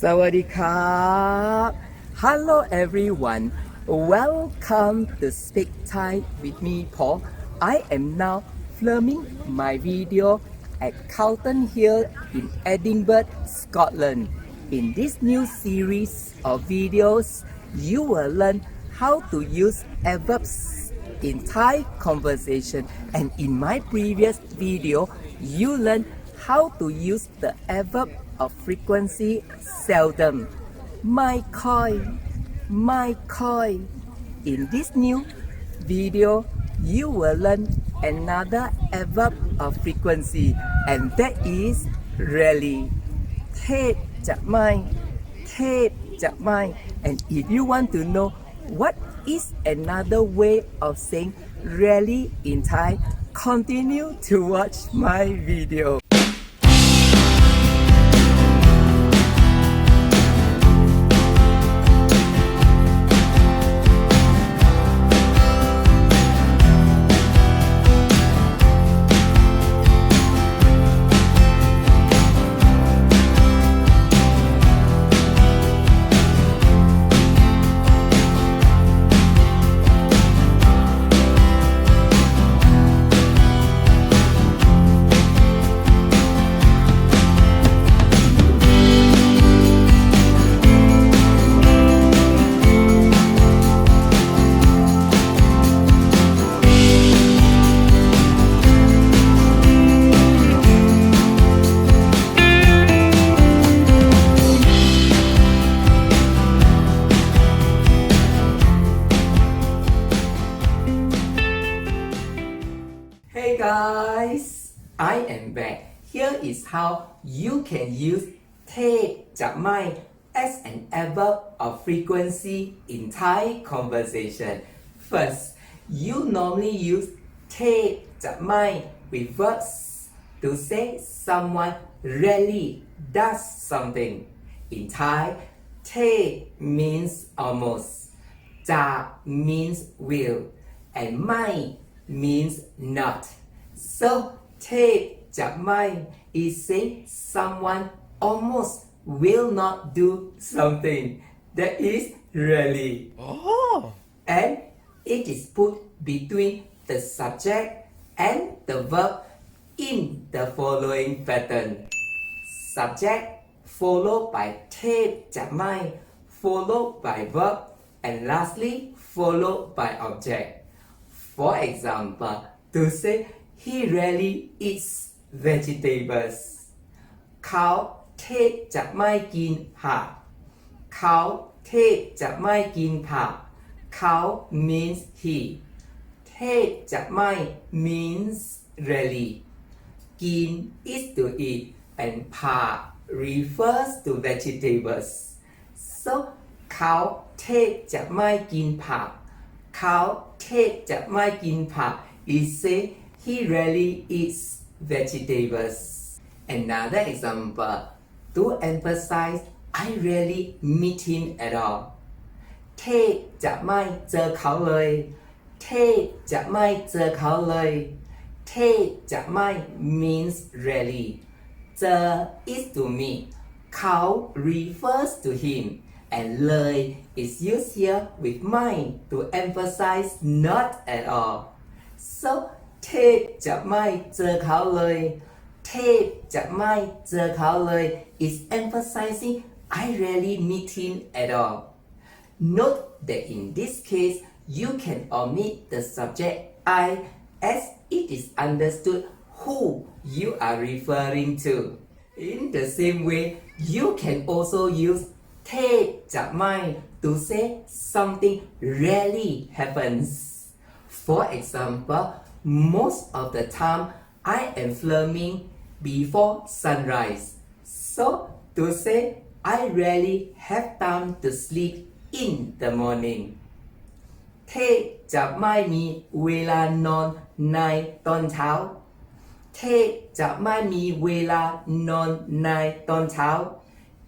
สวัสดีครับ Hello everyone. Welcome to Speak Thai with me, Paul. I am now filming my video at Carlton Hill in Edinburgh, Scotland. In this new series of videos, you will learn how to use adverbs in Thai conversation, and in my previous video you learned how to use the adverb of frequency seldom. My coin. In this new video you will learn another adverb of frequency, and that is really. เทพจะไม่ and if you want to know what is another way of saying really in Thai, continue to watch my video. Hey guys, I am back. Here is how you can use เทพจะไม่ as an adverb of frequency in Thai conversation. First, you normally use เทพจะไม่ with verbs to say someone really does something. In Thai, เทพ means almost, จะ means will, and ไม่ means not. So เทพจะไม่ is saying someone almost will not do something that is really. And it is put between the subject and the verb in the following pattern. Subject followed by เทพจะไม่ followed by verb, and lastly followed by object. For example, to say he rarely eats vegetables. เขาเทพจะไม่กินผัก เขาเทพจะไม่กินผัก เขา means he. เทพจะไม่ means rarely. กิน is to eat, and ผัก refers to vegetables. So เขาเทพจะไม่กินผัก เขาเทพจะไม่กินผัก is say he rarely eats vegetables. Another example, to emphasize I rarely meet him at all. เทพจะไม่เจอเขาเลย เทพจะไม่เจอเขาเลย เทพจะไม่ means rarely. เจอ is to meet. เขา refers to him, and เลย is used here with ไม่ to emphasize not at all. So เทพจะไม่เจอเขาเลย เทพจะไม่เจอเขาเลย is emphasizing I rarely meet him at all. Note that in this case you can omit the subject I, as it is understood who you are referring to. In the same way, you can also use เทพจะไม่ to say something rarely happens. For example, most of the time I am filming before sunrise. So to say I rarely have time to sleep in the morning. เทพจะไม่มีเวลานอนในตอนเช้า เทพจะไม่มีเวลานอนในตอนเช้า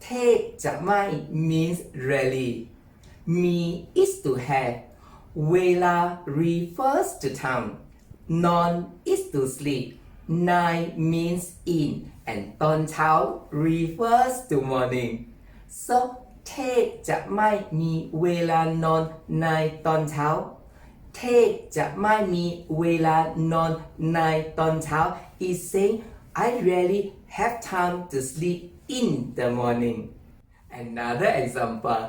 เทพจะไม่ means rarely. Me is to have. เวลา refers to time. นอน is to sleep. Night means in, and ตอนเช้า refers to morning. so เทพจะไม่มีเวลานอนในตอนเช้าเทพจะไม่มีเวลานอนในตอนเช้า is saying I rarely have time to sleep in the morning. Another example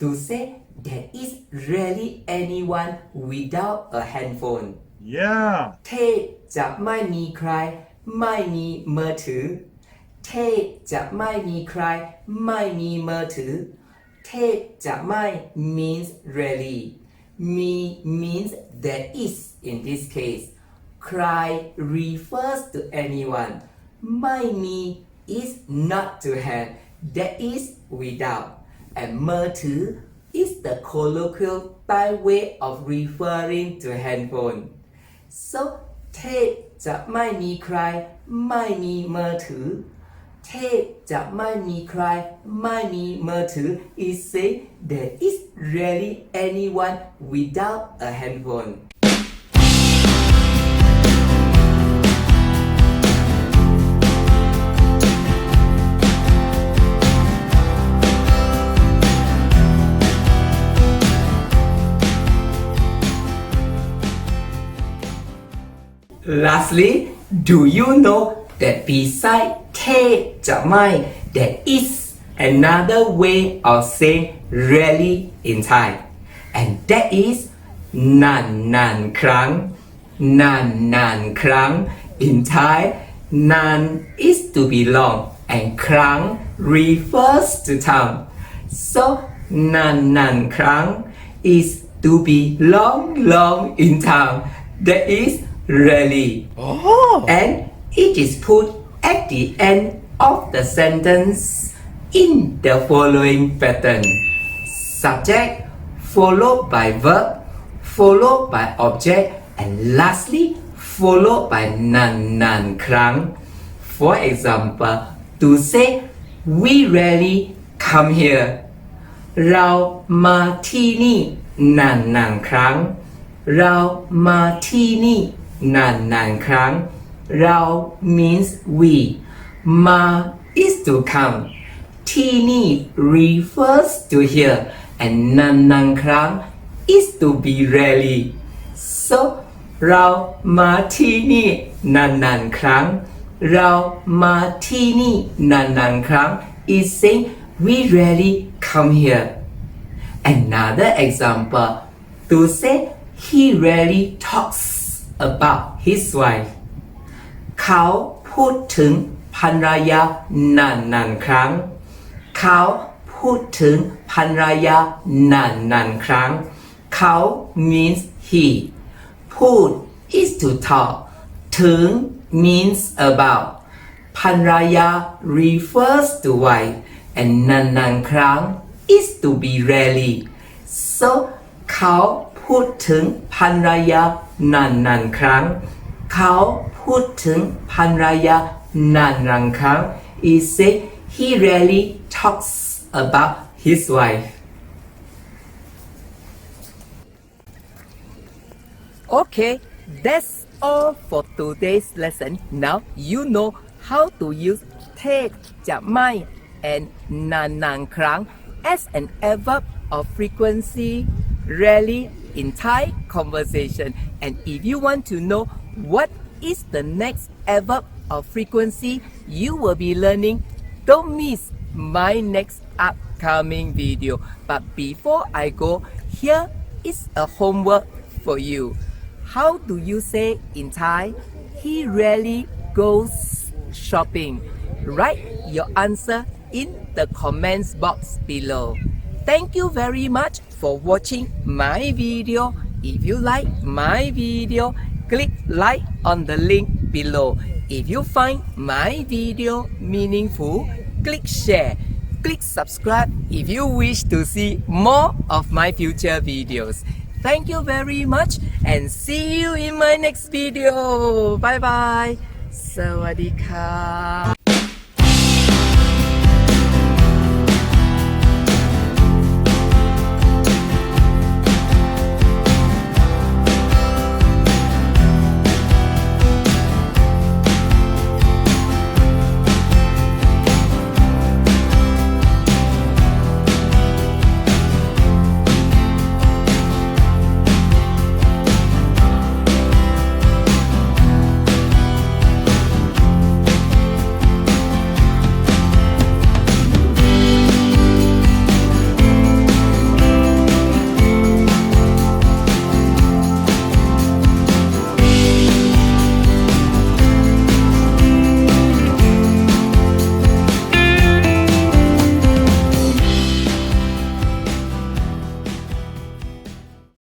to say there is rarely anyone without a handphone. Yeah. เทพจะไม่มีใครไม่มีมือถือเทพจะไม่มีใครไม่มีมือถือเทพจะไม่ means rarely me means there is in this case ใคร refers to anyone ไม่มี is not to have that is without and มือถือ is the colloquial Thai way of referring to handphone so เทพจะไม่มีใครไม่มีมือถือเทพจะไม่มีใครไม่มีมือถือ is say there is rarely anyone without a handphone. Lastly, do you know that beside เทพจะไม่ there is another way of saying rarely in Thai and that is นานครั้งนานครั้ง in Thai นาน is to be long and ครั้ง refers to time so นานครั้ง is to be long in time that is rarely and it is put at the end of the sentence in the following pattern subject followed by verb followed by object and lastly followed by นานครั้ง for example to say we rarely come here เรามาที่นี่นานครั้งเรามาที่นี่นานครั้งเรา means we มา is to come ที่นี่ refers to here and นานครั้ง is to be rarely so เรามาที่นี่นานครั้งเรามาที่นี่นานครั้ง is saying we rarely come here. Another example to say he rarely talks about his wife เขาพูดถึงภรรยานานครั้งเขาพูดถึงภรรยานานครั้งเขา means he พูด is to talk ถึง means about ภรรยา refers to wife and นานครั้ง is to be rarely so เขาพูดถึงภรรยานานครั้งเขาพูดถึงภรรยานานครั้ง is say he rarely talks about his wife. Okay, that's all for today's lesson. Now you know how to use เทพจะไม่ and นานครั้ง as an adverb of frequency rarely in Thai conversation. And if you want to know what is the next adverb of frequency you will be learning, don't miss my next upcoming video. But before I go, here is a homework for you. How do you say in Thai, he rarely goes shopping? Write your answer in the comments box below. Thank you very much for watching my video. If you like my video, click like on the link below. If you find my video meaningful, click share. Click subscribe if you wish to see more of my future videos. Thank you very much and see you in my next video. Bye bye. สวัสดีครับ